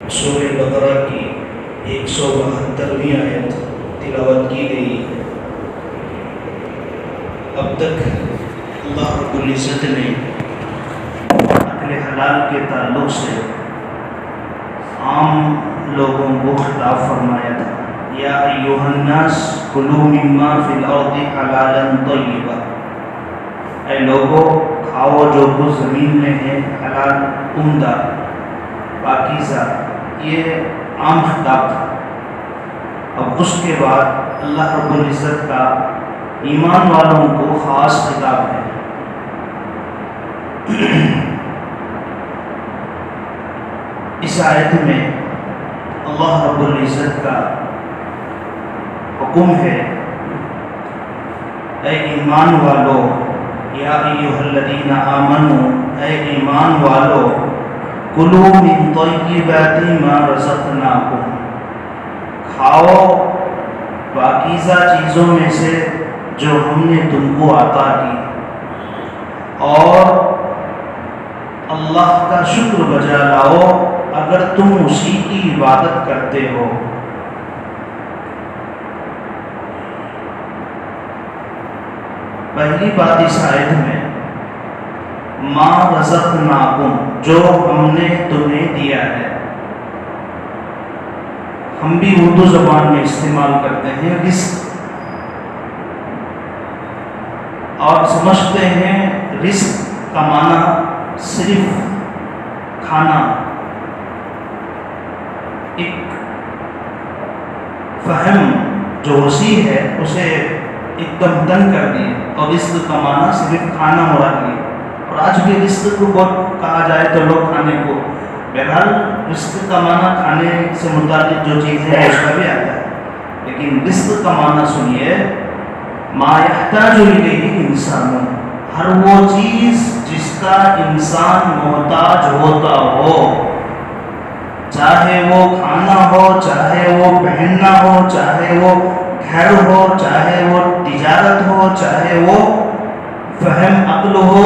سورہ بقرہ کی 172ویں آیت تلاوت کی گئی ہے۔ اب تک اللہ رب العزت نے اہل حلال کے تعلق سے عام لوگوں کو خطاب فرمایا تھا، یا ایھا الناس کلوا مما فی الارض حلالا طیبا، اے لوگو کھاؤ جو کچھ زمین میں ہے حلال، عمدہ، پاکیزہ۔ یہ عام خطاب تھا۔ اب اس کے بعد اللہ رب العزت کا ایمان والوں کو خاص خطاب ہے۔ اس آیت میں اللہ رب العزت کا حکم ہے، اے ایمان والو، یا ایھا الذین آمنوا، اے ایمان والو، کلوا من طیبات ما رزقناکم، کھاؤ پاکیزہ چیزوں میں سے جو ہم نے تم کو عطا کی، اور اللہ کا شکر بجا لاؤ اگر تم اسی کی عبادت کرتے ہو۔ پہلی بات اس آیت میں ما رزقناکم، جو ہم نے تمہیں دیا ہے، ہم بھی اردو زبان میں استعمال کرتے ہیں رزق، اور سمجھتے ہیں رزق کا معنی صرف کھانا۔ ایک فہم جو وسیع ہے اسے ایک دم تنگ کر دیے، اور رزق کا معنی صرف کھانا مراد لیے۔ اور آج بھی رزق کو بہت کہا جائے تو لوگ کھانے کو، بہرحال رزق کا معنی کھانے سے متعلق جو چیز ہے اس کا بھی آتا ہے، لیکن رزق کا معنی سنیے، ما یحتاج الیہ انسان، ہر وہ چیز جس کا انسان محتاج ہوتا ہو، چاہے وہ کھانا ہو، چاہے وہ پہننا ہو، چاہے وہ گھر ہو، چاہے وہ تجارت ہو، چاہے وہ فہم عقل ہو،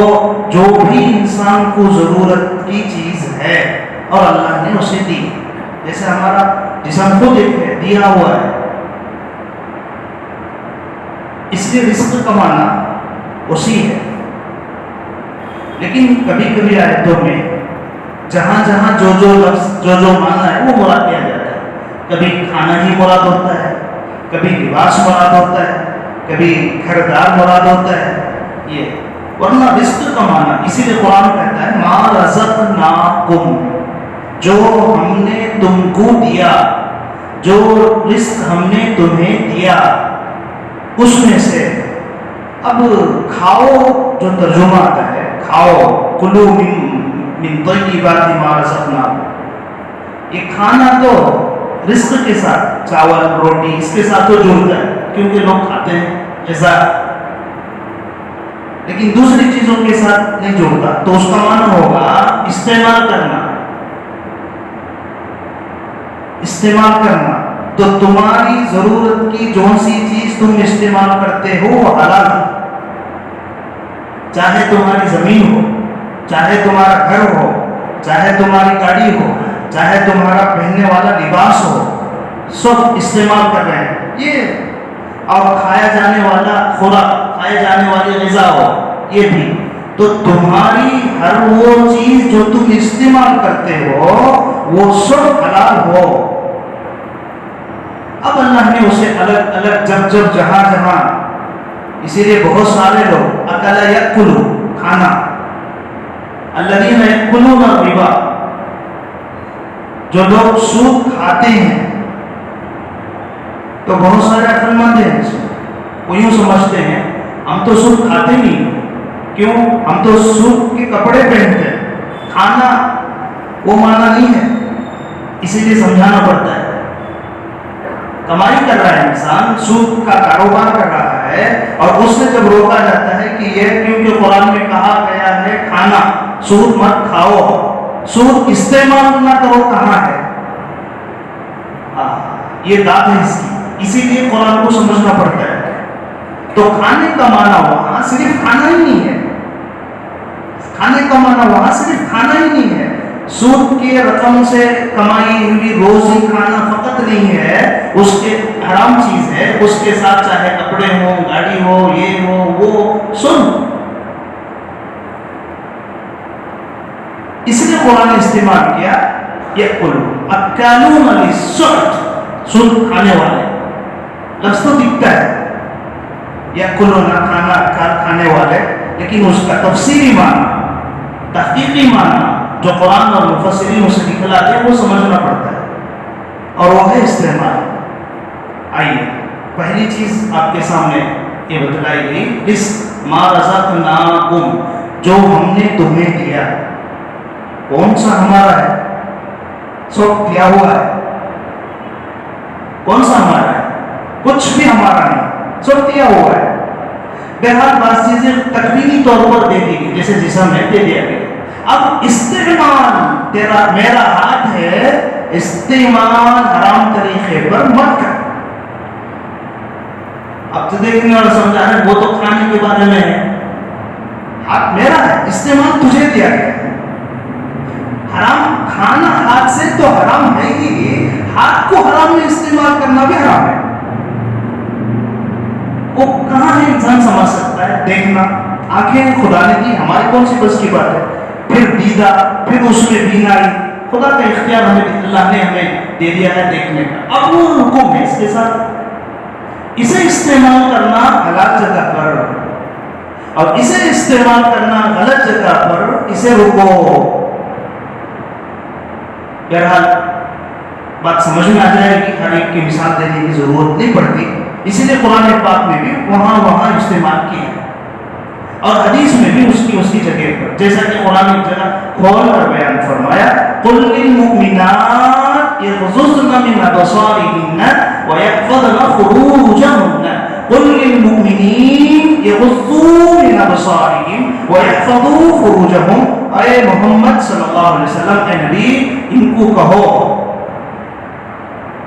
جو بھی انسان کو ضرورت کی چیز ہے اور اللہ نے اسے دی۔ جیسے ہمارا جسم خود ایک ہے، دیا ہوا ہے، اس لیے رزق کا معنی اسی ہے۔ لیکن کبھی کبھی آیتوں میں جہاں جہاں جو لفظ جو معنی ہے وہ مراد کیا جاتا ہے، کبھی کھانا ہی مراد ہوتا ہے، کبھی لباس مراد ہوتا ہے، کبھی گھر دار مراد ہوتا ہے، یہ ورنہ رزق کا معنی، اسی لیے قرآن کہتا ہے ما رزقناکم، جو ہم نے تم کو دیا، جو رزق ہم نے تمہیں دیا اس میں سے۔ اب کھاؤ جو ترجمہ آتا ہے، کھاؤ، کلو من طیبات ما رزقناکم، یہ کھانا تو رزق کے ساتھ، چاول روٹی اس کے ساتھ تو جڑتا ہے کیونکہ لوگ کھاتے ہیں غذا، لیکن دوسری چیزوں کے ساتھ نہیں جڑتا، تو اس کا معنی ہوگا استعمال کرنا، استعمال کرنا۔ تو تمہاری ضرورت کی جو سی چیز تم استعمال کرتے ہو وہ حلال ہے، چاہے تمہاری زمین ہو، چاہے تمہارا گھر ہو، چاہے تمہاری گاڑی ہو، چاہے تمہارا پہننے والا لباس ہو، سب استعمال کر رہے ہیں یہ، اور کھایا جانے والا خوراک، کھائے جانے والی غذا ہو، یہ بھی۔ تو تمہاری ہر وہ چیز جو تم استعمال کرتے ہو وہ سب حلال ہو۔ اب اللہ نے اسے الگ الگ جب جہاں جہاں، اسی لیے بہت سارے لوگ اکل یاکل، کھانا، الذین یاکلون الربا، جو لوگ سود کھاتے ہیں، تو بہت سارے عقل مند ہیں، وہ یوں سمجھتے ہیں ہم تو سود کھاتے نہیں، کیوں؟ ہم تو سود کے کپڑے پہنتے ہیں، کھانا وہ معنی نہیں ہے، اسی لیے سمجھانا پڑتا ہے۔ کمائی کر رہا ہے انسان، سود کا کاروبار کر رہا ہے، اور اس سے جب روکا جاتا ہے کہ یہ کیونکہ قرآن میں کہا گیا ہے کھانا، سود مت کھاؤ، سود استعمال نہ کرو، کہاں ہے؟ یہ بات ہے اس کی، اسی لیے قرآن کو سمجھنا پڑتا ہے۔ تو کھانے کا معنی وہاں صرف کھانا ہی نہیں ہے، کھانے کا معنی وہاں صرف کھانا ہی نہیں ہے، سود کی رقم سے کمائی ہوئی روزی کھانا فقط نہیں ہے، اس کے حرام چیز ہے، اس کے ساتھ چاہے کپڑے ہوں، گاڑی ہو، یہ ہو وہ سن. اس لیے قرآن نے استعمال کیا یأکلون اکالون للسحت، سود کھانے والے. لفظ تو دکھتا ہے یأکلون کھانے والے، لیکن اس کا تفسیری معنی، تحقیقی معنی جو قرآن اور مفسرین اسے نکلاتے ہیں وہ سمجھنا پڑتا ہے، اور وہ ہے استعمال. آئیے پہلی چیز آپ کے سامنے یہ بتلائی گئی، رزق ما رزقناکم، جو ہم نے تمہیں دیا. کون سا ہمارا ہے؟ سب دیا ہوا ہے. کون سا ہمارا ہے؟ کچھ بھی ہمارا نہیں، سب دیا ہوا ہے. بہرحال بعض چیزیں تکوینی طور پر دے دی گئی، جیسے جسم ہے دے دیا گیا. اب استعمال تیرا میرا ہاتھ ہے، استعمال حرام طریقے پر مت کر. اب تو دیکھنے والا سمجھا ہے وہ تو کھانے کے بارے میں ہے، ہاتھ میرا ہے، استعمال تجھے دیا گیا ہے. حرام کھانا ہاتھ سے تو حرام ہے ہی، ہاتھ کو حرام میں استعمال کرنا بھی حرام ہے. وہ کہاں ہے انسان سمجھ سکتا ہے؟ دیکھنا، آنکھیں خدا نے دی، ہماری کون سی بس کی بات ہے. پھر دیدہ، پھر اس میں بینائی، خدا کا اختیار ہمیں اللہ نے ہمیں دے دیا ہے دیکھنے کا. اب وہ حکم ہے اس کے ساتھ، اسے استعمال کرنا حلال جگہ پر اور اسے استعمال کرنا غلط جگہ پر، اسے روکو. بہرحال بات سمجھ میں آ جائے گی، ہر ایک کی مثال دینے کی ضرورت نہیں پڑتی. اسی لیے قرآن پاک میں بھی وہاں استعمال کیا ہے، اور حدیث میں بھی اس کی جگہ پر، جیسا کہ قرآن ایک جگہ کھول کر بیان فرمایا، قل للمؤمنات یغضضن من ابصارهن ويحفظن فروجهن. قل للمؤمنین یغضوا من ابصارهم ويحفظوا فروجهم. اے محمد صلی اللہ علیہ وسلم، اے نبی، ان کو کہو،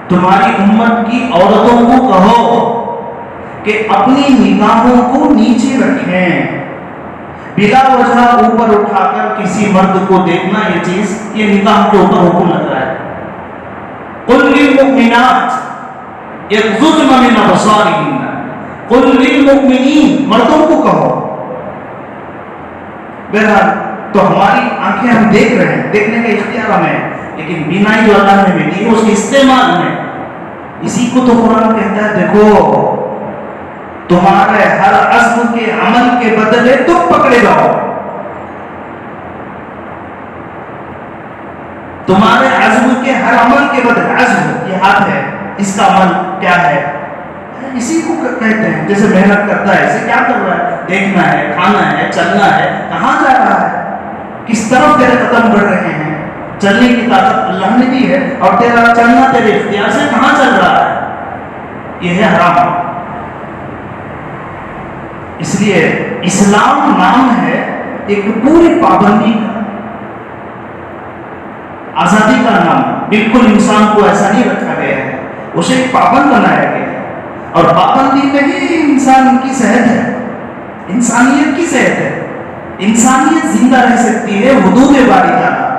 تمہاری امت کی عورتوں کو کہو کہ اپنی نگاہوں کو نیچے رکھیں. بلا وجہ اوپر اٹھا کر کسی مرد کو دیکھنا، یہ چیز، یہ نگاہ کے اوپر حکم لگ رہا ہے. قل للمؤمنات یغضضن من ابصارهن. قل للمؤمنین، مردوں کو کہو. بہرحال تو ہماری آنکھیں ہم دیکھ رہے ہیں، دیکھنے کا اختیار ہمیں، لیکن بینائی جو اللہ نے ہمیں دی اس کے استعمال میں، اسی کو تو قرآن کہتا ہے دیکھو تمہارے ہر عزم کے عمل کے بدلے تم پکڑے جاؤ. تمہارے عزم کے ہر عمل کے بدلے، عزم یہ ہاتھ ہے، اس کا عمل کیا ہے؟ اسی کو کہتے ہیں. جیسے محنت کرتا ہے، اسے کیا کر رہا ہے؟ دیکھنا ہے، کھانا ہے، چلنا ہے. کہاں جا رہا ہے؟ کس طرف تیرے قدم بڑھ رہے ہیں؟ چلنے کی طاقت اللہ نے دی ہے، اور تیرا چلنا تیرے اختیار سے کہاں چل رہا ہے؟ یہ ہے حرام. اس لیے اسلام نام ہے ایک پوری پابندی کا، آزادی کا نام. بالکل انسان کو ایسا نہیں رکھا گیا ہے، اسے ایک پابند بنایا گیا ہے، اور پابندی میں ہی انسان کی صحت ہے، انسانیت کی صحت ہے. انسانیت زندہ رہ سکتی ہے حدود باری تعالیٰ.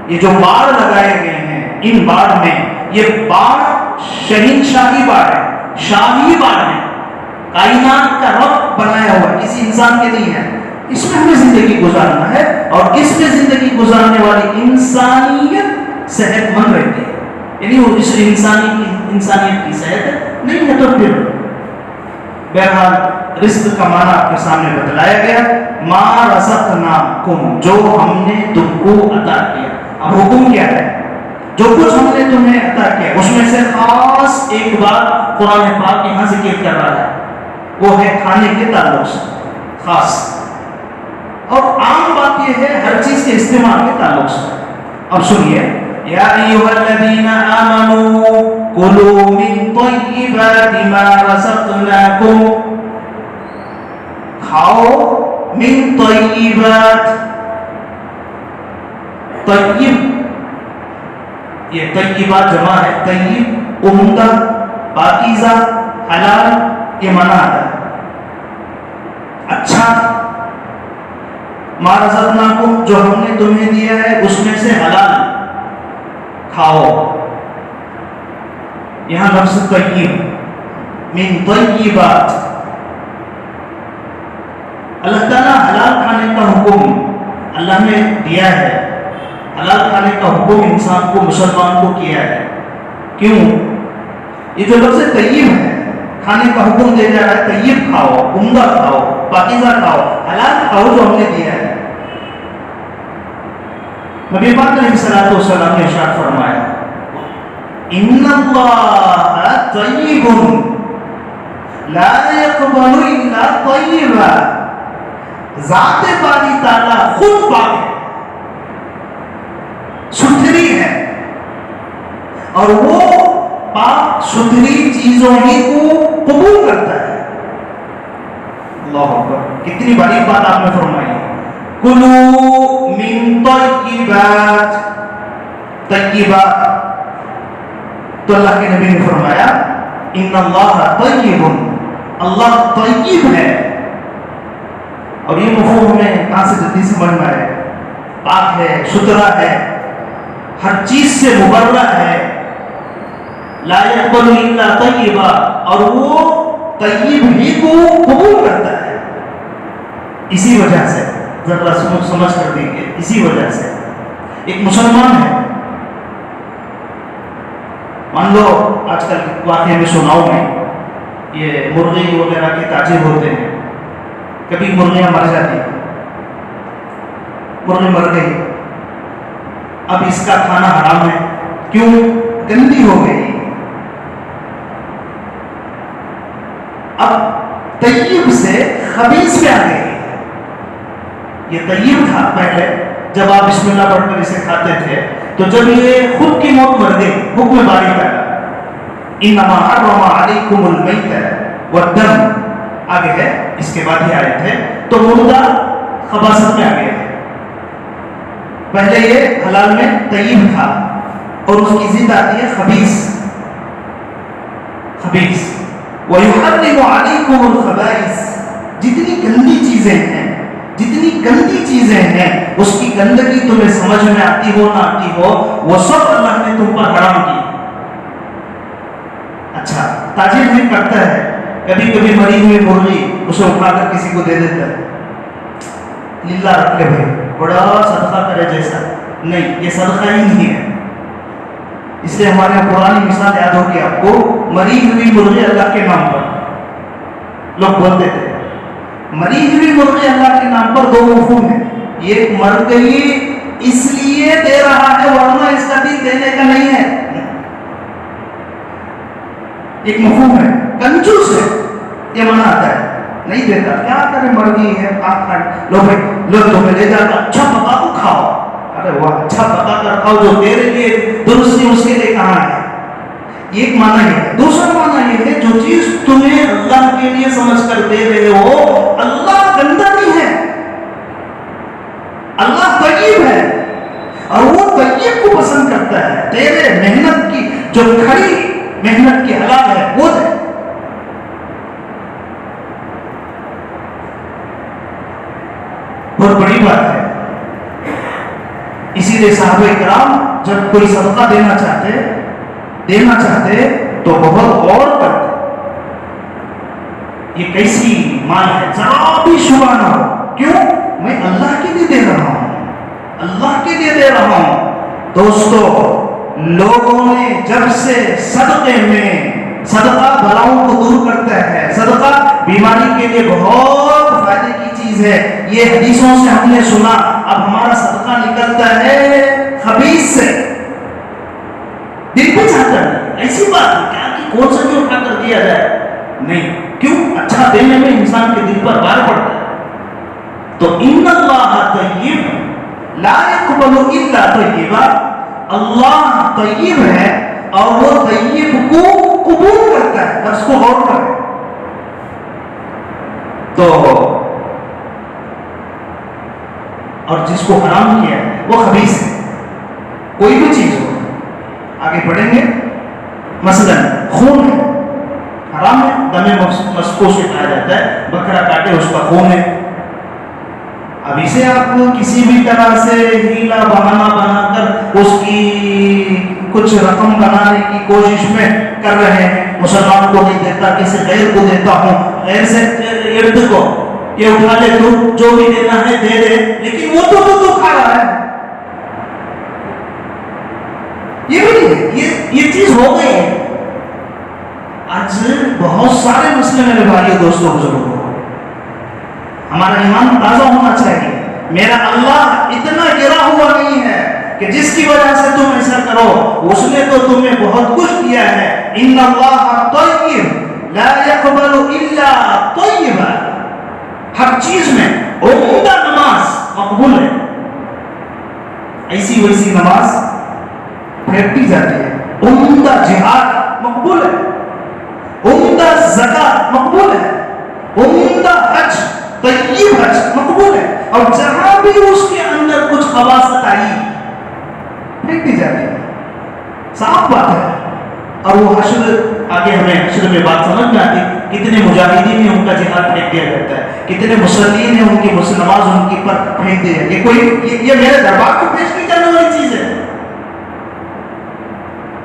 یہ جو باڑ لگائے گئے ہیں، ان باڑ میں، یہ باڑ شہنشاہی باڑ ہے، شاہی باڑ ہے، کائنات کا رب بنایا ہوا، کسی انسان کے نہیں ہے. اس میں ہمیں زندگی گزارنا ہے، اور اس میں زندگی گزارنے والی انسانیت صحت مند رہتی ہے. یعنی وہ اس انسانیت کی صحت نہیں ہے تو پھر. بہرحال رزق کا معنی آپ کے سامنے بتلایا گیا، ما رزقناکم، جو ہم نے تم کو عطا کیا. اب حکم کیا ہے؟ جو کچھ ہم نے تمہیں عطا کیا، اس میں سے خاص ایک بات قرآن پاک یہاں ذکر کر رہا ہے، وہ ہے کھانے کے تعلق سے خاص. اور عام بات یہ ہے ہر چیز کے استعمال کے تعلق سے. اب سنیے، یا ایھا الذین آمنوا کلوا من طیبات ما رزقناکم، کھاؤ من طیبات. طیب، یہ طیبات جمع ہے، طیب عمدہ، پاکیزہ، حلال، یہ معنی آتا ہے اچھا. ما رزقناکم، جو ہم نے تمہیں دیا ہے اس میں سے حلال کھاؤ. یہاں لفظ طیب، من طیبات، اللہ تعالیٰ حلال کھانے کا حکم اللہ نے دیا ہے. حلال کھانے کا حکم انسان کو، مسلمان کو کیا ہے. کیوں؟ یہ جو لفظ طیب ہے، کھانے کا حکم دے جا رہا ہے طیب کھاؤ، عمدہ کھاؤ، پاکیزہ کھاؤ، حلال کھاؤ جو ہم نے دیا ہے. نبی پاک علیہ الصلوۃ والسلام نے ارشاد فرمایا ان اللہ طیب لا يقبل الا طیبا، ذات باری تعالیٰ خود پاک ہے، ستھری ہے، اور وہ پاک ستھری چیزوں ہی کو قبول کرتا ہے. اللہ اکبر، کتنی بڑی بات آپ نے فرمائی. کلوا من طیبات، طیبات. تو اللہ کے نبی نے فرمایا ان اللہ طیب، اللہ طیب ہے. اور یہ مفہوم ہمیں کہاں سے جلدی سمجھ میں آئے؟ پاک ہے، ستھرا ہے، ہر چیز سے مبرہ ہے. لا يقبل الا طیبا، اور وہ طیب ہی کو قبول کرتا ہے. اسی وجہ سے ذرا سمجھ کر دیکھیے، اسی وجہ سے ایک مسلمان ہے، مان لو آج کل واقعے میں سناؤ میں یہ مرغی وغیرہ کے تاجر ہوتے ہیں، کبھی مرغیاں مر جاتی ہیں، مرغی مر گئی، اب اس کا کھانا حرام ہے. کیوں؟ گندی ہو گئی. اب طیب سے خبیث میں آ گئی. یہ طیب تھا پہلے جب آپ بسم اللہ پڑھ کر اسے کھاتے تھے، تو جب یہ خود کی موت مر گئی، حکم باری کا انما حرم علیکم المیت والدم، آگے ہے اس کے بعد ہی آئے تھے، تو مردہ خباثت میں آ گئے تھے. پہلے یہ حلال میں طیب تھا، اور اس کی ضد آتی ہے خبیث. خبیث وَيُحَرِّمُ عَلَيْكُمُ الْخَبَائِثِ، جتنی گندی چیزیں ہیں، جتنی گندی چیزیں ہیں، اس کی گندگی تمہیں سمجھ میں آتی ہو نہ آتی ہو، وہ سب اللہ نے تم پر حرام کی. اچھا، تاجر بھی کرتا ہے، کبھی کبھی مری ہوئی مرغی اسے اٹھا کر کسی کو دے دیتا ہے، للہ رکھ لے بھائی، بڑا صدقہ کرے جیسا. نہیں، یہ صدقہ ہی نہیں ہے. اس لیے ہمارے پرانی مثال یاد ہوگی آپ کو، مری ہوئی مرغی اللہ کے نام پر لوگ بولتے تھے. مری ہوئی مرغی اللہ کے نام پر دو مفہوم ہیں. یہ مر گئی اس لیے دے رہا ہے، ورنہ اس کا دل دینے کا نہیں ہے. ایک مفہوم ہے، کنجوس ہے، یہ منع آتا ہے، نہیں دیتا. کیا کرے، مر گئی ہے، لو بھائی لو تمہیں لے جا کر اچھا پکا کو کھاؤ. ارے وہ اچھا پکا کر کھاؤ جو تیرے لیے درست نہیں، اس کے لیے کہاں ہے. یہ ایک معنی ہے. دوسرا معنی یہ ہے جو چیز تمہیں اللہ کے لیے سمجھ کر دے رہے ہو، اللہ گندا نہیں ہے، اللہ طیب ہے، اور وہ طیب کو پسند کرتا ہے. تیرے محنت کی جو کھڑی محنت کی حلال ہے وہ دے. بہت بڑی بات ہے. اسی لیے صحابہ کرام جب کوئی صدقہ دینا چاہتے تو بہت غور کرتے. یہ کیسی مال ہے، ذرا بھی شبہ نہ ہو. کیوں؟ میں اللہ کے لیے دے رہا ہوں، اللہ کے لیے دے رہا ہوں. دوستو، لوگوں نے جب سے صدقے میں، صدقہ بلاؤں کو دور کرتا ہے، صدقہ بیماری کے لیے بہت فائدے کی چیز ہے، یہ حدیثوں سے ہم نے سنا. اب ہمارا صدقہ نکلتا ہے خبیث سے. دل پہ چاہتا ہے، ایسی بات ہے کیا کہ کون سا بھی اٹھا کر دیا جائے؟ نہیں. کیوں؟ اچھا دینے میں انسان کے دل پر بار پڑتا ہے. تو ان اللہ طیب لا يقبل الا طیبا، اللہ طیب ہے اور وہ طیب کو قبول کرتا ہے. بس کو غور کرے تو، اور جس کو حرام کیا ہے وہ خبیث ہے. کوئی بھی چیز ہو، آگے پڑھیں گے. مثلا خون ہے، حرام ہے، دم مسفوح سے کہا جاتا ہے، بکرا کاٹے اس کا خون ہے. اب اسے آپ کسی بھی طرح سے ہیلا بہانہ بنا کر اس کی کچھ رقم بنانے کی کوشش میں کر رہے ہیں. مسلمان کو نہیں دیتا, کسی غیر کو دیتا ہوں, غیر سے ارد کو یہ اٹھا لے, تو جو بھی دینا ہے دے دے, لیکن وہ تو کھا رہا ہے. یہ بھی نہیں, یہ چیز ہو گئی ہے. آج بہت سارے مسئلے میرے بھائیوں دوستوں بزرگوں, ہمارا ایمان تازہ ہونا چاہیے. میرا اللہ اتنا گرا ہوا نہیں ہے کہ جس کی وجہ سے تم ایسا کرو. اس نے تو تمہیں بہت کچھ دیا ہے. ان اللہ طیب لا يقبل الا طیبا. ہر چیز میں عمدہ نماز مقبول ہے, ایسی ویسی نماز پھیرتی جاتی ہے. عمدہ جہاد مقبول ہے, عمدہ زکات مقبول ہے, عمدہ حج طیب حج مقبول ہے. اور جہاں بھی اس کے اندر کچھ خباثت آئی پھینک دی جاتی ہے. صاف بات ہے. اور وہ حشر, آگے ہمیں حشر میں بات سمجھ میں آتی, کتنے مجاہدین ہیں ان کا جہاد پھینک دیا جاتا ہے, کتنے مسلمین ہیں ان کی نماز ان کی پر پھینک دی جاتی ہے. یہ میرے دربار کو پیش کی جانے والی چیز ہے.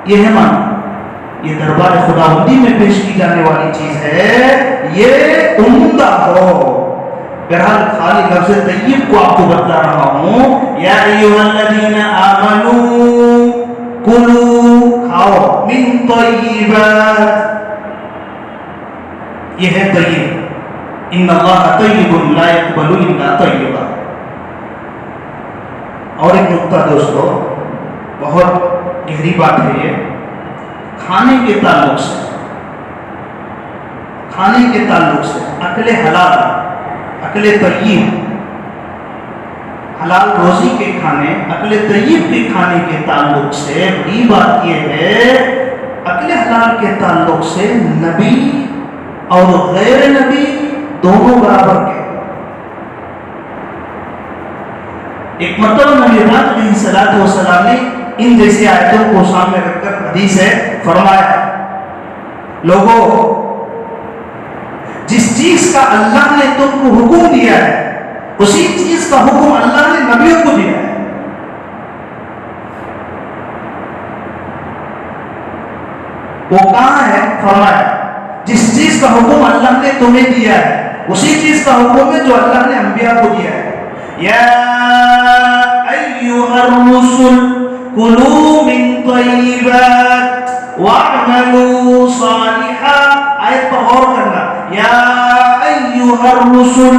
یہ ہے مان, یہ دربار خداوندی میں پیش کی جانے والی چیز ہے, یہ عمدہ ہو. بہرحال خالی لفظ طیب کو آپ کو بتلا رہا ہوں. یا ایھا الذین آمنوا کلوا, کھاؤ, من طیبات, یہ ہے طیب. ان اللہ طیب لا يقبل الا طیبا. اور ایک نقطہ دوستو, بہت گہری بات ہے یہ, کھانے کے تعلق سے, کھانے کے تعلق سے اکل حلال, اکل طیب, حلال روزی کے کھانے, اکل طیب کے کھانے کے تعلق سے بڑی بات یہ ہے, اکل حلال کے تعلق سے نبی اور غیر نبی دونوں برابر کے. ایک مرتبہ نبی پاک علیہ الصلوۃ والسلام نے ان جیسی آیتوں کو سامنے رکھ کر حدیث ہے فرمایا, لوگوں جس چیز کا اللہ نے تم کو حکم دیا ہے اسی چیز کا حکم اللہ نے نبیوں کو دیا ہے. وہ کہاں ہے؟ فرمایا جس چیز کا حکم اللہ نے تمہیں دیا ہے اسی چیز کا حکم ہے جو اللہ نے انبیاء کو دیا ہے. یا ایھا الرسل کلوا من طیبات واعملوا صالحا. آیت پر غور کرنا. یا ایھا الرسل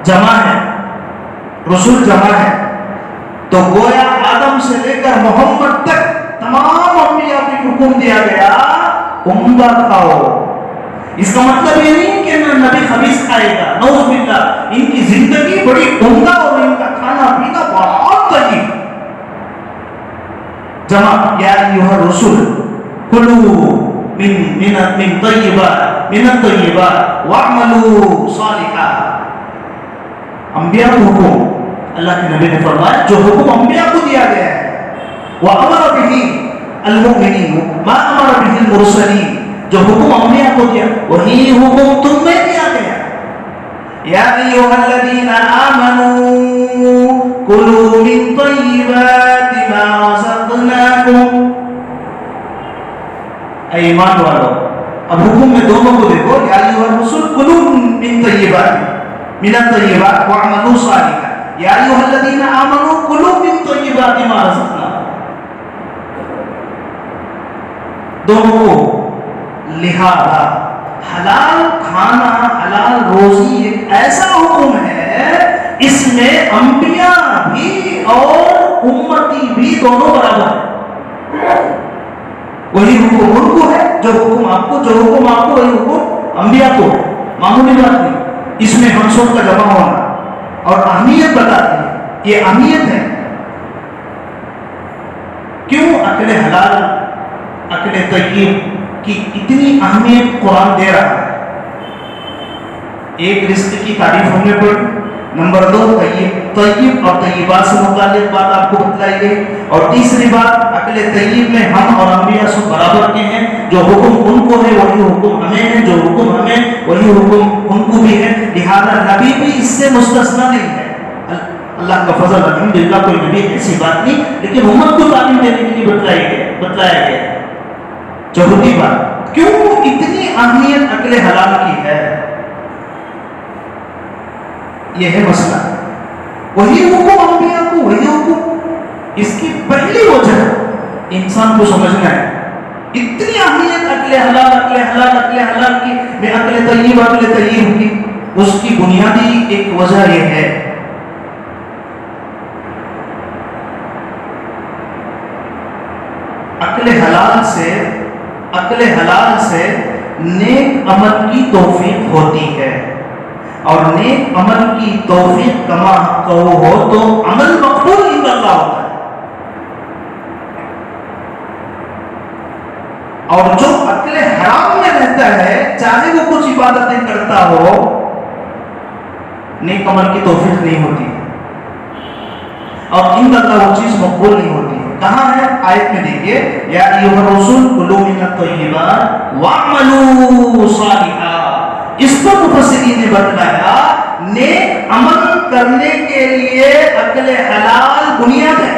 جمع ہے, رسول جمع ہے, تو گویا آدم سے لے کر محمد تک تمام انبیاء کو حکم دیا گیا عمدہ کھاؤ. اس کا مطلب یہ نہیں کہ نبی خبیث کھائے گا, نعوذ باللہ, ان کی زندگی بڑی عمدہ اور ان کا کھانا پینا بہت طیب. جمع یا ایھا الرسل کلوا من الطیبات واعملوا صالحا. انبیاء کو حکم, اللہ کے نبی نے فرمایا جو حکم انبیاء کو دیا گیا ہے, وَأَمَرَ بِهِ الْمُؤْمِنِينَ مَا أَمَرَ بِهِ الْمُرْسَلِينَ, جو حکم انبیاء کو دیا وہی حکم تم میں دیا گیا. یا ایھا الذین آمنوا کلوا من طیبات ما رزقناکم. اے ایمان والو, اب حکم میں دونوں کو دیکھو. یا ایھا الرسل کلوا من طیبات من الطیبات واعملوا صالحا. یا ایھا الذین آمنوا کلوا من طیبات ما رزقناکم. دونوں کو. لہذا حلال کھانا, حلال روزی ایک ایسا حکم ہے اس میں انبیاء بھی اور امتی بھی دونوں برابر ہیں. وہی حکم ان کو ہے جو حکم آپ کو, جو حکم آپ کو وہی حکم انبیاء کو ہے. معمولی بات نہیں. اس میں ہم سب کا جمع ہونا اور اہمیت بتاتی ہے. یہ اہمیت ہے. کیوں اکل حلال, اکل طیب کی اتنی اہمیت قرآن دے رہا ہے؟ ایک رزق کی تعریف ہم نے پڑھی, نمبر 2 طیب اور طیبات سے متعلق بات آپ کو بتلائی گئی, اور تیسری بات اکل طیب میں ہم اور انبیاء سب برابر کے ہیں. جو حکم ان کو ہے وہی حکم ہمیں ہے, جو حکم ہمیں وہی حکم ان کو بھی ہے. لہذا نبی بھی اس سے مستثنا نہیں ہے. اللہ کا فضل الحمدللہ کوئی نبی ایسی بات نہیں، لیکن امت کو تعلیم دینے کے لیے بتلایا گیا۔ چوتھی بات، کیوں اتنی اہمیت عقل حلال کی ہے؟ یہ ہے مسئلہ، وہی حکم انبیاء کو، وہی حکم۔ اس کی پہلی وجہ انسان کو سمجھنا ہے، اتنی اہمیت عقل حلال کی، میں عقل طیب کی، اس کی بنیادی ایک وجہ یہ ہے عقل حلال سے نیک عمل کی توفیق ہوتی ہے، اور نیک عمل کی توفیق کما ہو تو عمل مقبول عند اللہ ہوتا ہے۔ اور جو عقل حرام میں رہتا ہے، چاہے وہ کچھ عبادتیں کرتا ہو، نیک عمل کی توفیق نہیں ہوتی، اور عند اللہ وہ چیز مقبول نہیں ہوتی۔ کہاں ہے؟ آیت میں دیکھیے، یا ایھا الرسول کلوا من الطیبات واعملوا صالحا۔ اس کو مفسرین نے بتلایا نیک عمل کرنے کے لیے عقل حلال بنیاد ہے۔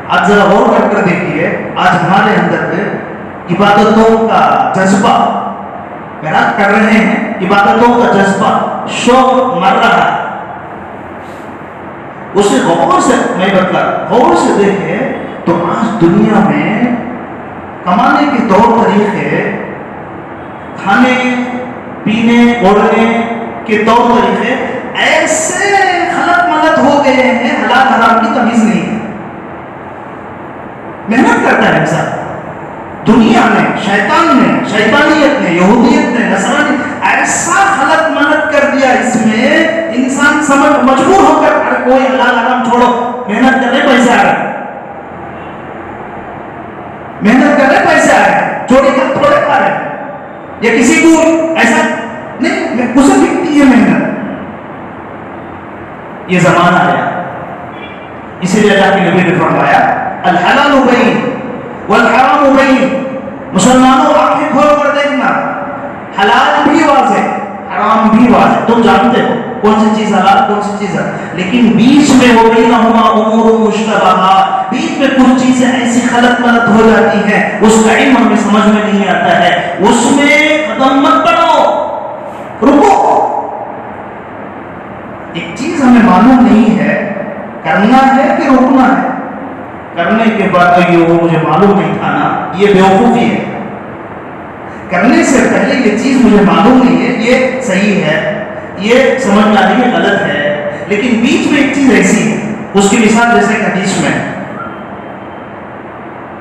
آج ذرا غور کر دیکھیے، آج ہمارے اندر عبادتوں کا جذبہ محنت کر رہے ہیں، عبادتوں کا جذبہ شوق مر رہا ہے۔ اسے غور سے میں غور سے دیکھیں تو آج دنیا میں کمانے کے طور طریقے، کھانے پینے اوڑھنے کے طور طریقے ایسے خلط ملط ہو گئے ہیں، حلال حرام کی تمیز نہیں ہے۔ محنت کرتا ہے انسان، دنیا میں شیطانیت نے، یہودیت نے، نصرانی ایسا خلط ملط کر دیا، اس میں انسان مجبور ہو کر کوئی حلال حرام چھوڑو، محنت کرنے پیسے آ رہے، محنت کرنے پیسے آ رہے، چوری کر تھوڑے کھا رہے، یا کسی کو ایسا نہیں، اسے دکھتی ہے محنت۔ یہ زمانہ آیا، اسی لیے اللہ کے نبی نے فرمایا الحلال بین والحرام بین۔ مسلمانوں آنکھیں کھول کر دیکھنا، حلال بھی واضح، حرام بھی واضح، تم جانتے ہو کون سی چیز حلال کون سی چیز ہے، لیکن بیچ میں وہ بینہما امور مشتبہات، بیچ میں کچھ چیزیں ایسی خلط ملط ہو جاتی ہیں، اس کا علم ہمیں سمجھ میں نہیں آتا ہے، اس میں قدم مت بڑھو، رکو۔ ایک چیز ہمیں معلوم نہیں ہے کرنا ہے کہ روکنا ہے، کرنے کے بعد وہ مجھے معلوم نہیں تھا نا، یہ بیوقوفی ہے۔ کرنے سے پہلے یہ چیز مجھے معلوم نہیں ہے، یہ صحیح ہے، یہ سمجھ میں آ رہی ہے غلط ہے، لیکن بیچ میں ایک چیز ایسی ہے، اس کی مثال جیسے حدیث میں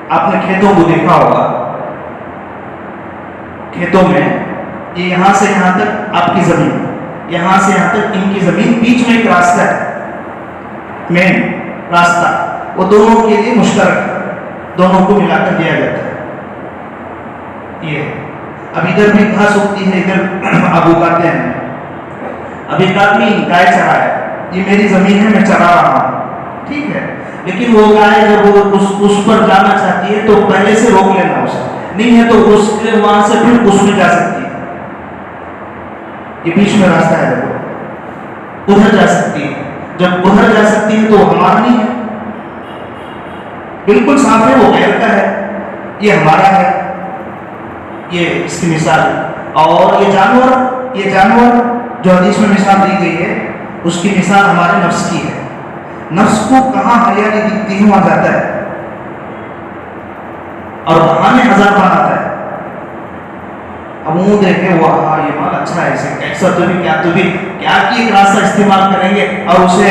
آپ نے کھیتوں کو دیکھا ہوگا، کھیتوں میں یہ یہاں سے یہاں تک آپ کی زمین، یہاں سے یہاں تک ان کی زمین، بیچ میں ایک راستہ ہے، مین راستہ، وہ دونوں کے لیے مشترک ہے، دونوں کو ملا کر دیا جاتا ہے۔ یہ اب ادھر بھی گھاس اگتی ہے، ادھر اب اگاتے ہیں، اب ایک آدمی گائے چرا ہے، یہ میری زمین ہے، میں چرا رہا ہوں، ٹھیک ہے، لیکن وہ گائے جب اس پر جانا چاہتی ہے تو پہلے سے روک لینا اسے، نہیں ہے تو اس کے وہاں سے پھر اس میں جا سکتی ہے، یہ بیچ میں راستہ ہے، جب ادھر جا سکتی ہے، جب ادھر جا سکتی ہے تو ہمارا نہیں ہے، بالکل صاف ہے، وہ غیر کا ہے، یہ ہمارا ہے، یہ اس کی مثال ہے۔ اور یہ جانور جو حدیث میں مثال دی گئی ہے، اس کی مثال ہمارے نفس کی ہے، نفس کو کہاں ہریالی دکھتی ہے وہاں جاتا ہے، اور بہانے ہزار بناتا ہے، اب منہ دیکھے وہ یہ مال اچھا ہے، اسے ایسا تو بھی کیا کی ایک راستہ استعمال کریں گے، اور اسے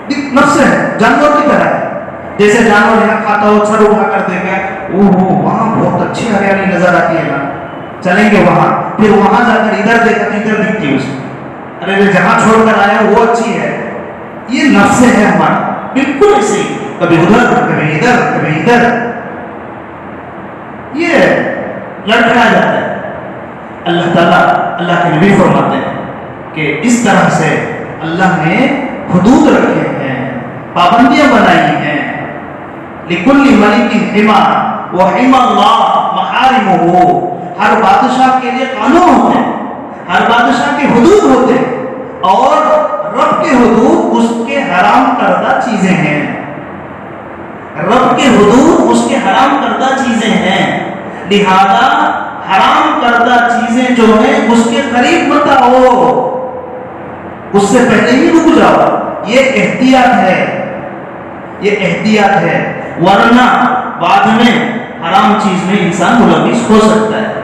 نفس ہے، جانور کی طرح ہے، جیسے جانور یہاں کھاتا ہو، سر اٹھا کر دیکھا وہاں بہت اچھی ہریالی نظر آتی ہے نا، چلیں گے وہاں، پھر وہاں جا کر ادھر دیکھا تو ادھر دکھتی ہے اسے، ارے جہاں چھوڑ کر آیا وہ اچھی ہے، یہ نفس ہے ہمارا، بالکل ایسے ہی، کبھی ادھر کبھی ادھر کبھی ادھر، یہ لڑکھڑا جاتا ہے۔ اللہ تعالیٰ، اللہ کے نبی فرماتے ہیں کہ اس طرح سے اللہ نے حدود رکھے ہیں، پابندیاں بنائی ہیں، لِكُلِّ مَلِكٍ حِمَى وَحِمَى اللَّهُ مَحَارِمُهُ، ہر بادشاہ کے لیے قانون ہوتے ہیں، ہر بادشاہ کے حدود ہوتے ہیں اور رب کے حدود اس کے حرام کردہ چیزیں ہیں. رب کے حدود اس کے حرام کردہ چیزیں ہیں، لہذا حرام کردہ چیزیں جو ہیں اس کے قریب مت آؤ، اس سے پہلے ہی رک جاؤ. یہ احتیاط ہے، یہ احتیاط ہے، ورنہ بعد میں حرام چیز میں انسان ملوث ہو سکتا ہے.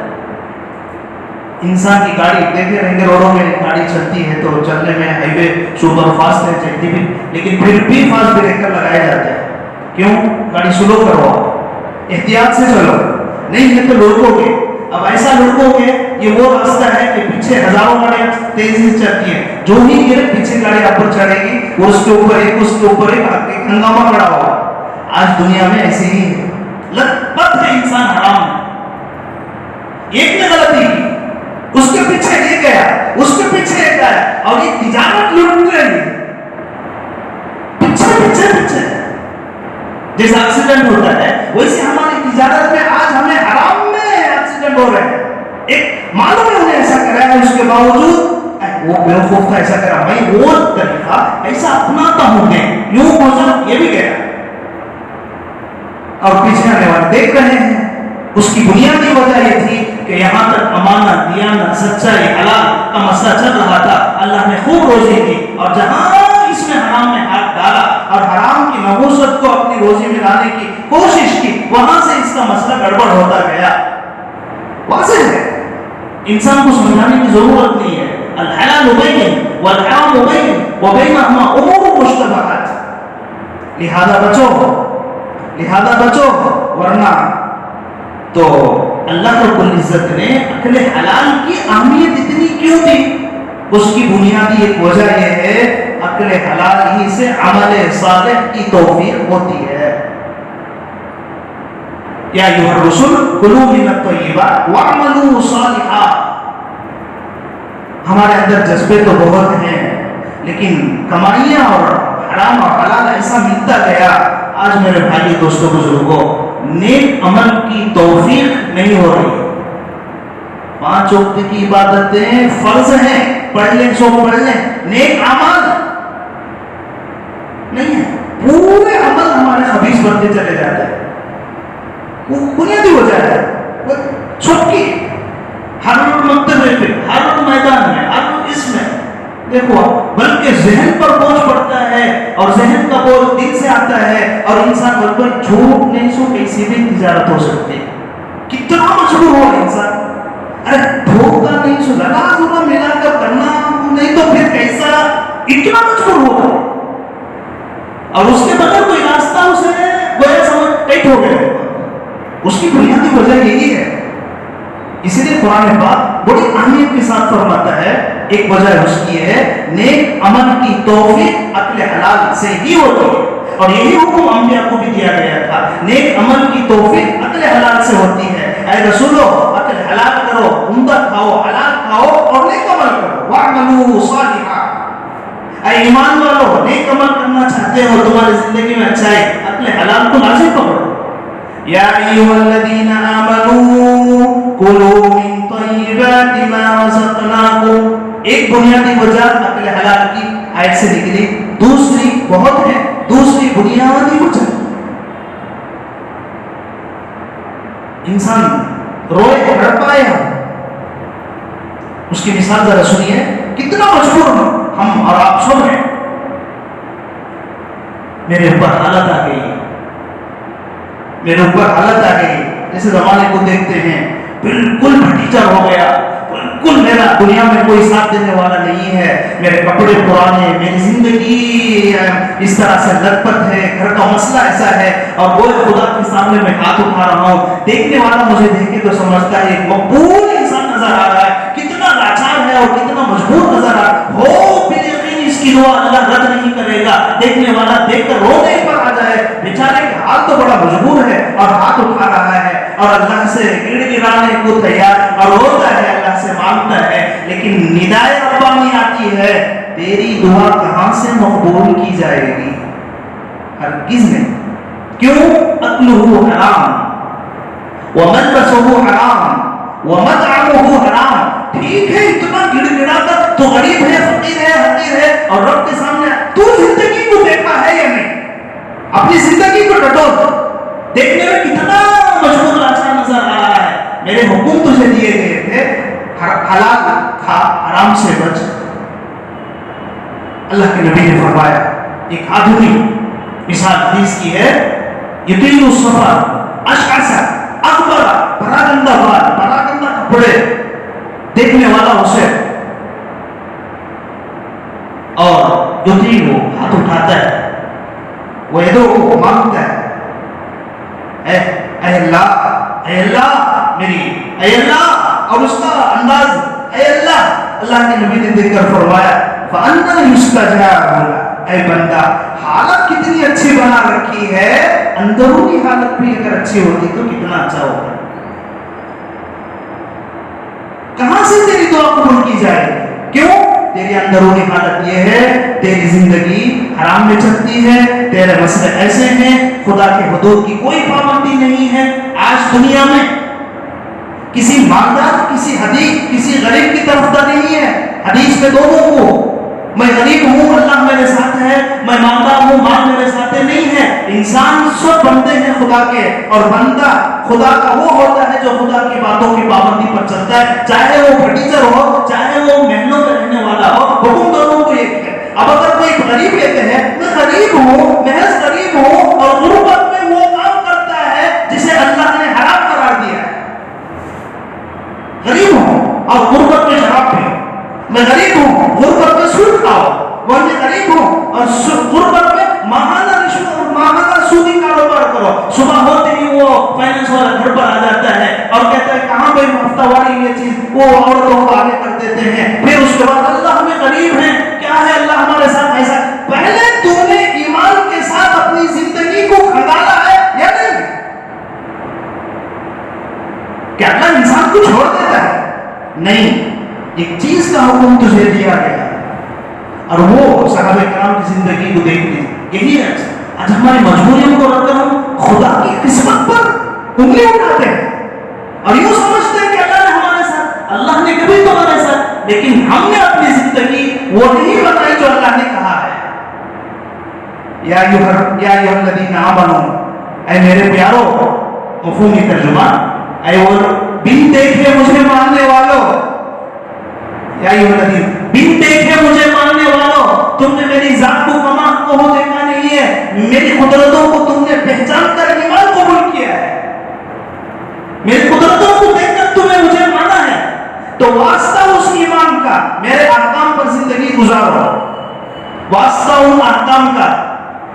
انسان کی گاڑی دیکھتے رہیں گے، روڈوں میں گاڑی چلتی ہے تو چلنے میں ہائی وے سپر فاسٹ ہے چلتی بھی، لیکن پھر بھی فاسٹ بریکر لگائے جاتے ہیں. کیوں؟ گاڑی سلو کرو، احتیاط سے چلو، نہیں ہے تو لڑکو گے. اب ایسا لڑکو گے، یہ وہ راستہ ہے کہ پیچھے ہزاروں گاڑیاں تیزی سے چلتی ہیں، جو ہی یہ پیچھے گاڑی آپ پر چڑھے گی وہ اس کے اوپر ایک اس کے اوپر ایک ہنگامہ کھڑا ہوگا. آج دنیا میں ایسے ہی ہے، لت پت ہے انسان حرام ہے. ایک نے غلطی کی، اس کے پیچھے ایک گیا، اس کے پیچھے ایک آیا، اور یہ تجارت لوٹ رہی ہے پیچھے پیچھے پیچھے. جیسا ایکسیڈنٹ ہوتا ہے ویسے ہماری تجارت میں آج ہمیں حرام میں ایکسیڈنٹ ہو رہے ہیں. ایک معلوم ہے انہیں ایسا کرایا ہے، اس کے باوجود وہ بیوقوف تھا ایسا کرا، میں وہ طریقہ ایسا اپناتا ہوں میں یوں گزر، یہ بھی گیا اور پیچھے آنے والے دیکھ رہے ہیں. اس کی بنیادی وجہ یہ تھی کہ یہاں تک امانت، دیانت، سچائی، حلال کا مسئلہ چل رہا تھا. اللہ نے خوب روزی دی، اور جہاں اس میں حرام میں ہاتھ ڈالا اور حرام کی نحوست کو اپنی روزی میں لانے کی کوشش کی، وہاں سے اس کا مسئلہ گڑبڑ ہوتا گیا. واضح ہے، انسان کو سمجھانے کی ضرورت نہیں ہے. الحلال بین والحرام بین وبینہما امور مشتبہات. لہذا بچو ورنہ تو اللہ رب العزت نے اکل حلال کی اہمیت اتنی کیوں دی؟ اس کی بنیادی ایک وجہ یہ ہے، اکل حلال ہی سے عمل صالح کی توفیق ہوتی ہے. یا ایھا الرسل کلوا من الطیبات واعملوا صالحا. ہمارے اندر جذبے تو بہت ہیں، لیکن کمائیاں اور حرام اور حلال ایسا ملتا گیا. آج میرے بھائی دوستوں بزرگوں، نیک عمل کی توفیق نہیں ہو رہی. 5 وقت کی عبادتیں فرض ہیں، پڑھ لیں سو پڑھ لیں، نیک عمل نہیں ہے. پورے عمل ہمارے خبیث بنتے چلے جاتے ہیں. وہ بنیادی وجہ ہے چھٹکی. ہر مرتبے پہ، ہر میدان میں، ہر اس میں دیکھو، بلکہ ذہن پر بوجھ پڑتا ہے، اور ذہن کا بوجھ دل سے آتا ہے، اور انسان بلکہ جھوٹ نہیں سو کیسی بھی تجارت ہو سکتی ہے. کتنا مجبور ہو انسان، ارے دھوکہ نہیں سو لگا دھوکہ ملا کر کرنا نہیں تو پھر کیسا، اتنا مجبور ہوگا. اور اس کے بغیر کوئی راستہ اسے گویا سمجھ ٹائٹ ہو گیا. اس کی بنیادی وجہ یہی ہے. اسی لیے قرآن پاک بڑی اہمیت کے ساتھ فرماتا ہے، ایک وجہ اس کی ہے نیک عمل کی توفیق عقل حلال سے ہی ہوتی ہے. اور یہی حکم انبیاء کو بھی دیا گیا تھا، نیک عمل کی توفیق عقل حلال سے ہوتی ہے. اے رسولو، عقل حلال کرو، عمدہ کھاؤ، حلال کھاؤ اور نیک عمل کرو. وَاعْمَلُوا صَالِحًا. اے ایمان والو، نیک عمل کرنا چاہتے ہو، تمہاری زندگی میں اچھائی، عقل حلال کو لازم پکڑو. یا ایھا الذین آمنوا کلوا من طیبات ما رزقناکم. ایک بنیادی وجہ عقل حلال کی آیت سے نکلی. دوسری بہت ہے، دوسری بنیادی وجہ انسان روئے تڑپایا. اس کی مثال ذرا سنیے، کتنا مجبور ہم اور آپ سن رہے ہیں. میرے اوپر حالت آ گئی، میرے اوپر حالت آ گئی. جیسے زمانے کو دیکھتے ہیں، بالکل بھٹیچر ہو گیا، بالکل میرا دنیا میں کوئی ساتھ دینے والا نہیں ہے، میرے کپڑے پرانے، میری زندگی اس طرح سے لت پت ہے، گھر کا مسئلہ ایسا ہے، اور وہ خدا کے سامنے میں ہاتھ اٹھا رہا ہوں. دیکھنے والا مجھے دیکھے تو سمجھتا ہے ایک مقبول انسان نظر آ رہا ہے، کتنا لاچار ہے اور کتنا مجبور نظر آ رہا ہو. بلیقین اس کی دعا اللہ رد نہیں کرے گا. دیکھنے والا دیکھ کر رونے پر آ جائے، بیچارے کا حال تو بڑا مجبور ہے اور ہاتھ اٹھا رہا ہے اور اللہ سے گڑ گڑانے کو تیار اور روتا ہے، اللہ سے مانگتا ہے. لیکن ندائے ربانی آتی ہے، تیری دعا کہاں سے مقبول کی جائے گی؟ ہرگز نہیں. کیوں؟ اکلہ حرام وملبسہ حرام ومطعمہ حرام. ٹھیک ہے اتنا گڑ گڑا کر تو غریب ہے فقیر ہے حقیر ہے اور رب کے سامنے تو زندگی کو دیکھا ہے یا نہیں؟ اپنی زندگی کو ٹٹول دیکھنے میں کتنا مجبور لاچار نظر آ رہا ہے. میرے حکم تجھے دیے گئے تھے حلال کھا حرام سے بچ. اللہ کے نبی نے فرمایا ایک آدمی مثال حدیث کی ہے یطیل السفر اشعث اکبر پراگندہ بال پراگندہ کپڑے دیکھنے والا اسے اور یطیل ہاتھ اٹھاتا ہے وہ ادو مانگتا ہے اے اللہ میری اے اللہ اور اس کا انداز اے اللہ. اللہ کے نبی نے دیکھ کر فرمایا فَأَنَّا يُسْتَجَابُ اے بندہ حالت کتنی اچھی بنا رکھی ہے اندرونی حالت بھی اگر اچھی ہوتی تو کتنا اچھا ہوتا. کہاں سے تیری دعا قبول کی جائے گی؟ کیوں؟ تیری اندرونی حالت یہ ہے تیری زندگی حرام میں چلتی ہے تیرے مسئلے ایسے ہیں خدا کے حدود کی کوئی پابندی نہیں ہے. آج دنیا میں کسی مالدار کسی حدیث کسی غریب کی طرفداری نہیں ہے. حدیث میں دونوں کو میں غریب ہوں اللہ میرے ساتھ ہے میں مالدار ہوں مال میرے ساتھ نہیں ہے. انسان سب بندے ہیں خدا کے اور بندہ خدا کا وہ ہوتا ہے جو خدا کی باتوں کی پابندی پر چلتا ہے چاہے وہ فرنیچر ہو چاہے وہ محلوں میں رہنے والا ہو حکم دونوں کو ایک ہے. اب اگر کوئی غریب لیتے ہیں میں غریب ہوں محض غریب ہوں اور غربت میں وہ کام کرتا ہے جسے اللہ نے حرام قرار دیا ہے. غریب ہوں اور غربت میں شراب پی میں غریب ہوں غربت میں سود کھاؤ اور میں غریب ہوں اور غربت میں ماہانہ رشوت ماہانہ سودی کاروبار کرو. صبح ہوتے ہی وہ فائنانس والا گھر پر آ جاتا ہے اور کہتا ہے کہاں پہ ہفتہ واری یہ چیز وہ عورتوں کو آگے کر دیتے ہیں. پھر اس کے بعد اللہ ہمیں غریب ہیں کیا ہے اللہ ہمارے ساتھ ایسا. پہلے تو نے ایمان کے ساتھ اپنی زندگی کو کھنگالا ہے یا نہیں؟ کیا اللہ انسان کو چھوڑ دیتا ہے؟ نہیں. ایک چیز کا حکم تجھے دیا گیا اور وہ صحابہ کرام کی زندگی کو دیکھ لی. یہی ہے آج ہماری مجبوریوں کو رکھ کر ہم خدا کی قسمت پر انگلی اٹھاتے ہیں اور یوں سمجھتے ہیں کہ اللہ نے ہمارے ساتھ. اللہ نے کبھی تو ہمارے ساتھ لیکن ہم نے اپنی زندگی وہ نہیں بتائی جو اللہ نے کہا ہے. یا ایھا الذین آمنوا اے میرے پیارو مفہومی ترجمہ اے وہ بن دیکھے مجھے ماننے والوں یا ایھا الذین بن دیکھے مجھے ماننے والوں تم نے میری ذات کو کما کو دیکھا نہیں ہے میری قدرتوں کو تم نے پہچان کر ایمان قبول کیا ہے. میری قدرتوں کو دیکھ کر تم نے مجھے مانا ہے تو واسطہ اس ایمان کا میرے احکام پر زندگی گزارو. واسطہ ان احکام کا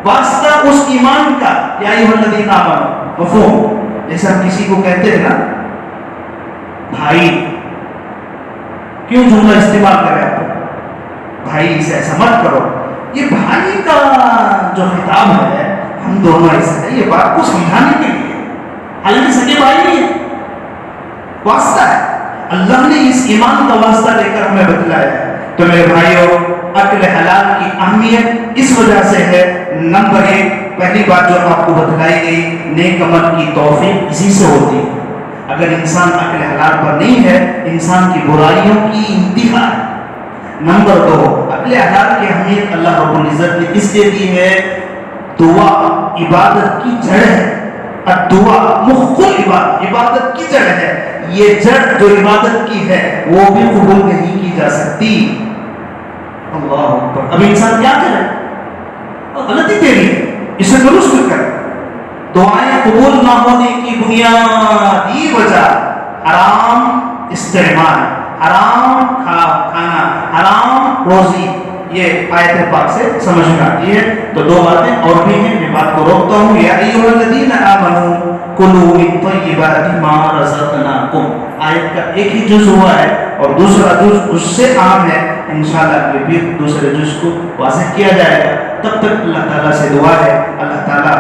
واسطہ اس ایمان کا. یا ایھا الذین آمنوا مفہوم جیسے ہم کسی کو کہتے ہیں نا بھائی کیوں جملہ استعمال کریں آپ بھائی اسے ایسا مت کرو. یہ بھائی کا جو خطاب ہے ہم دونوں ایسے ہیں یہ بات کو سمجھانے کے لیے حالانکہ سگے بھائی نہیں ہے واسطہ ہے. اللہ نے اس ایمان کا واسطہ لے کر ہمیں بتلایا ہے. تو میرے بھائیوں اکل حلال کی اہمیت اس وجہ سے ہے. نمبر 1 پہلی بات جو آپ کو بتلائی گئی نیک عمل کی توفیق اسی سے ہوتی ہے. اگر انسان اکل حلال پر نہیں ہے انسان کی برائیوں کی انتہا ہے. نمبر 2 اکل حلال کی اہمیت اللہ رب العزت نے اس لیے دی ہے دعا عبادت کی جڑ ہے. الدعا مخ عبادت کی جڑ ہے. یہ جڑ جو عبادت کی ہے وہ بھی قبول نہیں کی جا سکتی. اللہ اکبر. اب انسان کیا کرے غلطی تیری ہے اسے درست کر. دعائیں قبول نہ ہونے کی بنیادی وجہ حرام استعمال حرام کھانا حرام روزی. یہ آیت پاک سے سمجھ میں آتی ہے. تو 2 باتیں اور بھی ہیں میں بات کو روکتا ہوں. یا ایھا الذین آمنوا کلوا من طیبات ما رزقناکم آیت کا ایک ہی جز ہوا ہے اور دوسرا جز اس سے عام ہے. انشاءاللہ یہ بھی دوسرے جز کو واضح کیا جائے گا. تب تک اللہ تعالیٰ سے دعا ہے اللہ تعالیٰ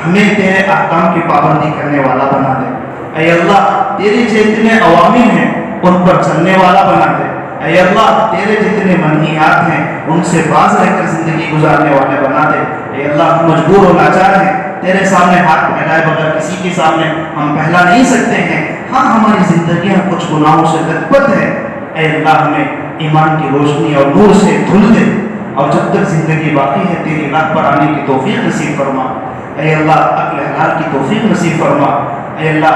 ہمیں تیرے احکام کی پابندی کرنے والا بنا دے. اے اللہ تیرے جتنے اوامر ہیں ان پر چلنے والا بنا دے. اے اللہ تیرے جتنے منہیات ہیں ان سے باز رہ کر زندگی گزارنے والے بنا دے. اے اللہ ہم مجبور و لاچار ہیں تیرے سامنے ہاتھ پھیلائے بغیر کسی کے سامنے ہم پھیلا نہیں سکتے ہیں. ہاں ہماری زندگیاں کچھ گناہوں سے لطپت ہے اے اللہ ہمیں ایمان کی روشنی اور نور سے دھل دے، اور جب تک زندگی باقی ہے تیری راہ پر آنے کی توفیق نصیب فرما۔ اے اللہ عقل حلال کی توفیق نصیب فرما۔ اے اللہ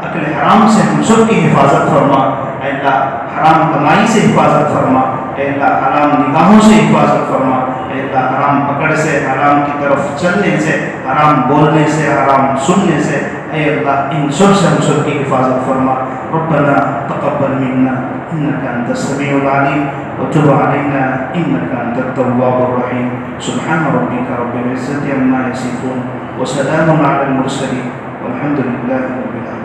عقل حرام سے ہم سب کی حفاظت فرما۔ اے اللہ حرام کمائی سے حفاظت فرما۔ اے اللہ حرام نگاہوں سے حفاظت فرما۔ اے اللہ حرام پکڑ سے، حرام کی طرف چلنے سے، حرام بولنے سے، حرام سننے سے، اے اللہ ان سب سے ہم سب کی حفاظت فرما۔ ربنا تقبل منا انك انت السميع العليم وتب علينا انك انت التواب الرحيم۔ سبحان ربك رب العزة عما يصفون وسلام على المرسلين والحمد لله رب العالمين۔